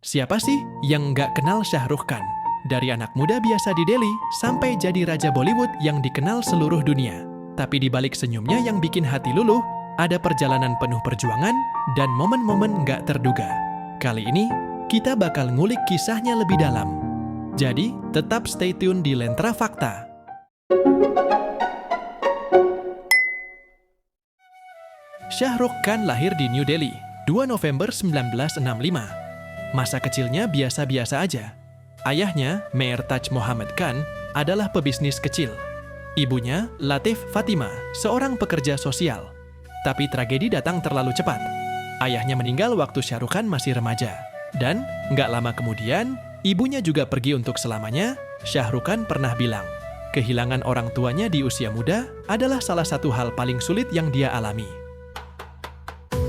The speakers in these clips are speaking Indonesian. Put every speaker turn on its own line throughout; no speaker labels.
Siapa sih yang nggak kenal Shah Rukh Khan? Dari anak muda biasa di Delhi sampai jadi raja Bollywood yang dikenal seluruh dunia. Tapi di balik senyumnya yang bikin hati luluh, ada perjalanan penuh perjuangan dan momen-momen nggak terduga. Kali ini, kita bakal ngulik kisahnya lebih dalam. Jadi, tetap stay tune di Lentera Fakta. Shah Rukh Khan lahir di New Delhi, 2 November 1965. Masa kecilnya biasa-biasa aja. Ayahnya, Mayor Taj Muhammad Khan, adalah pebisnis kecil. Ibunya, Latif Fatima, seorang pekerja sosial. Tapi tragedi datang terlalu cepat. Ayahnya meninggal waktu Shah Rukh Khan masih remaja. Dan, nggak lama kemudian, ibunya juga pergi untuk selamanya. Shah Rukh Khan pernah bilang, kehilangan orang tuanya di usia muda adalah salah satu hal paling sulit yang dia alami.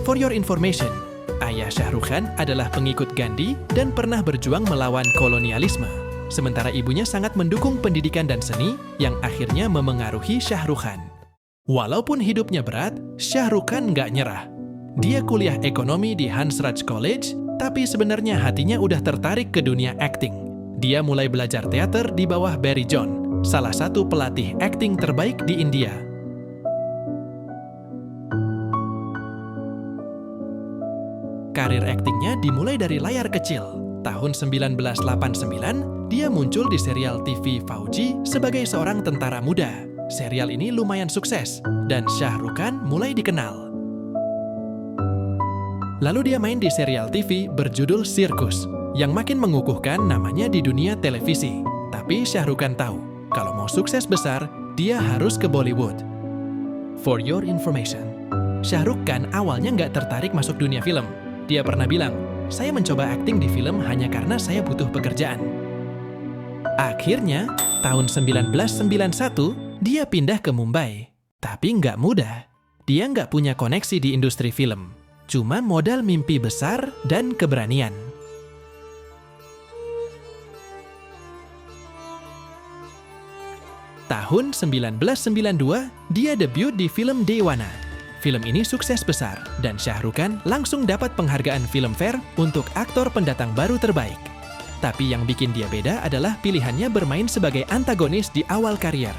For your information, ayah Shah Rukh Khan adalah pengikut Gandhi dan pernah berjuang melawan kolonialisme. Sementara ibunya sangat mendukung pendidikan dan seni yang akhirnya memengaruhi Shah Rukh Khan. Walaupun hidupnya berat, Shah Rukh Khan nggak nyerah. Dia kuliah ekonomi di Hansraj College, tapi sebenarnya hatinya udah tertarik ke dunia acting. Dia mulai belajar teater di bawah Barry John, salah satu pelatih acting terbaik di India. Karir aktingnya dimulai dari layar kecil. Tahun 1989, dia muncul di serial TV Fauji sebagai seorang tentara muda. Serial ini lumayan sukses, dan Shah Rukh Khan mulai dikenal. Lalu dia main di serial TV berjudul Sirkus, yang makin mengukuhkan namanya di dunia televisi. Tapi Shah Rukh Khan tahu, kalau mau sukses besar, dia harus ke Bollywood. For your information, Shah Rukh Khan awalnya nggak tertarik masuk dunia film. Dia pernah bilang, saya mencoba akting di film hanya karena saya butuh pekerjaan. Akhirnya, tahun 1991, dia pindah ke Mumbai. Tapi nggak mudah. Dia nggak punya koneksi di industri film. Cuma modal mimpi besar dan keberanian. Tahun 1992, dia debut di film Dewana. Film ini sukses besar, dan Shah Rukh Khan langsung dapat penghargaan Filmfare untuk aktor pendatang baru terbaik. Tapi yang bikin dia beda adalah pilihannya bermain sebagai antagonis di awal karier.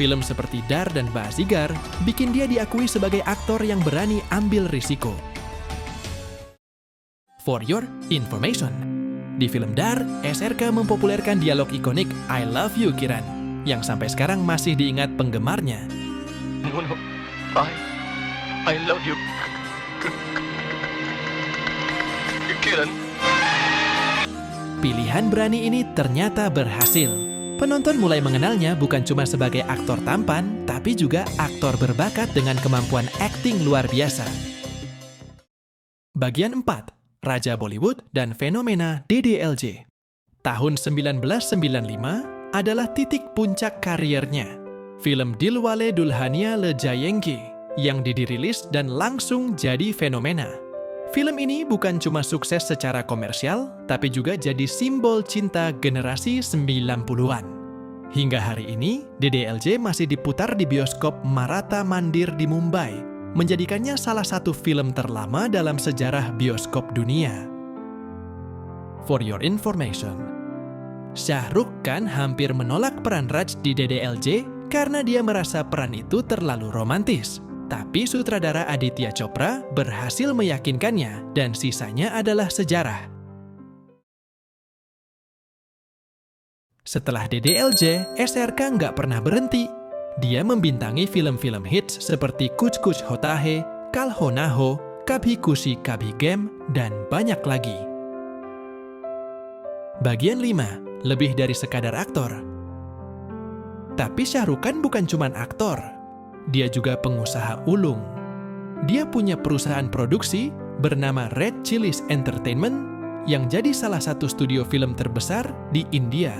Film seperti Dar dan Bazigar bikin dia diakui sebagai aktor yang berani ambil risiko. For your information, di film Dar, SRK mempopulerkan dialog ikonik I love you Kiran, yang sampai sekarang masih diingat penggemarnya.
No, I love you, Kiran.
Pilihan berani ini ternyata berhasil. Penonton mulai mengenalnya bukan cuma sebagai aktor tampan, tapi juga aktor berbakat dengan kemampuan akting luar biasa. Bagian 4. Raja Bollywood dan fenomena DDLJ. Tahun 1995 adalah titik puncak kariernya. Film Dilwale Dulhania Le Jayenge yang dirilis dan langsung jadi fenomena. Film ini bukan cuma sukses secara komersial, tapi juga jadi simbol cinta generasi 90-an. Hingga hari ini, DDLJ masih diputar di bioskop Maratha Mandir di Mumbai, menjadikannya salah satu film terlama dalam sejarah bioskop dunia. For your information, Shah Rukh Khan hampir menolak peran Raj di DDLJ karena dia merasa peran itu terlalu romantis. Tapi sutradara Aditya Chopra berhasil meyakinkannya dan sisanya adalah sejarah. Setelah DDLJ, SRK nggak pernah berhenti. Dia membintangi film-film hits seperti Kuch Kuch Hota Hai, Kal Ho Na Ho, Kabhi Khushi Kabhi Gem, dan banyak lagi. Bagian 5, lebih dari sekadar aktor. Tapi Shah Rukh Khan bukan cuma aktor. Dia juga pengusaha ulung. Dia punya perusahaan produksi bernama Red Chillies Entertainment yang jadi salah satu studio film terbesar di India.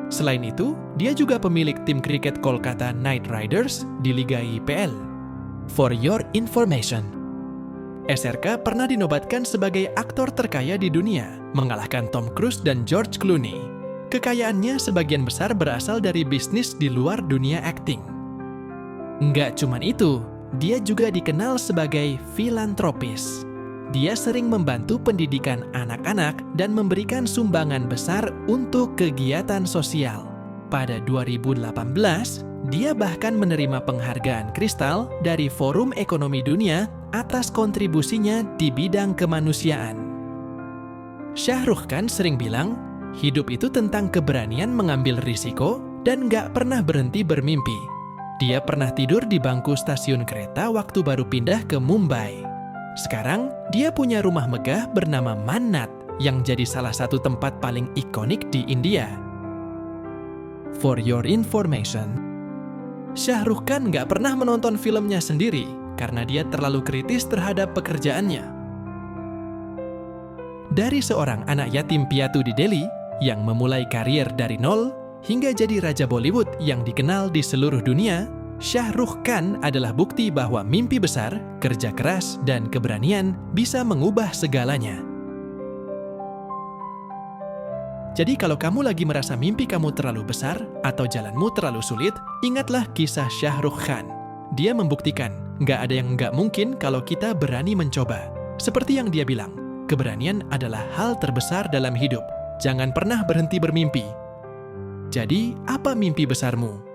Selain itu, dia juga pemilik tim kriket Kolkata Knight Riders di Liga IPL. For your information, SRK pernah dinobatkan sebagai aktor terkaya di dunia, mengalahkan Tom Cruise dan George Clooney. Kekayaannya sebagian besar berasal dari bisnis di luar dunia akting. Nggak cuman itu, dia juga dikenal sebagai filantropis. dia sering membantu pendidikan anak-anak dan memberikan sumbangan besar untuk kegiatan sosial. Pada 2018, dia bahkan menerima penghargaan kristal dari Forum Ekonomi Dunia atas kontribusinya di bidang kemanusiaan. Shah Rukh Khan sering bilang, hidup itu tentang keberanian mengambil risiko dan nggak pernah berhenti bermimpi. Dia pernah tidur di bangku stasiun kereta waktu baru pindah ke Mumbai. Sekarang, dia punya rumah megah bernama Mannat yang jadi salah satu tempat paling ikonik di India. For your information, Shah Rukh Khan nggak pernah menonton filmnya sendiri karena dia terlalu kritis terhadap pekerjaannya. Dari seorang anak yatim piatu di Delhi yang memulai karier dari nol hingga jadi raja Bollywood yang dikenal di seluruh dunia, Shah Rukh Khan adalah bukti bahwa mimpi besar, kerja keras, dan keberanian bisa mengubah segalanya. Jadi kalau kamu lagi merasa mimpi kamu terlalu besar atau jalanmu terlalu sulit, ingatlah kisah Shah Rukh Khan. Dia membuktikan, nggak ada yang nggak mungkin kalau kita berani mencoba. Seperti yang dia bilang, keberanian adalah hal terbesar dalam hidup. Jangan pernah berhenti bermimpi. Jadi, apa mimpi besarmu?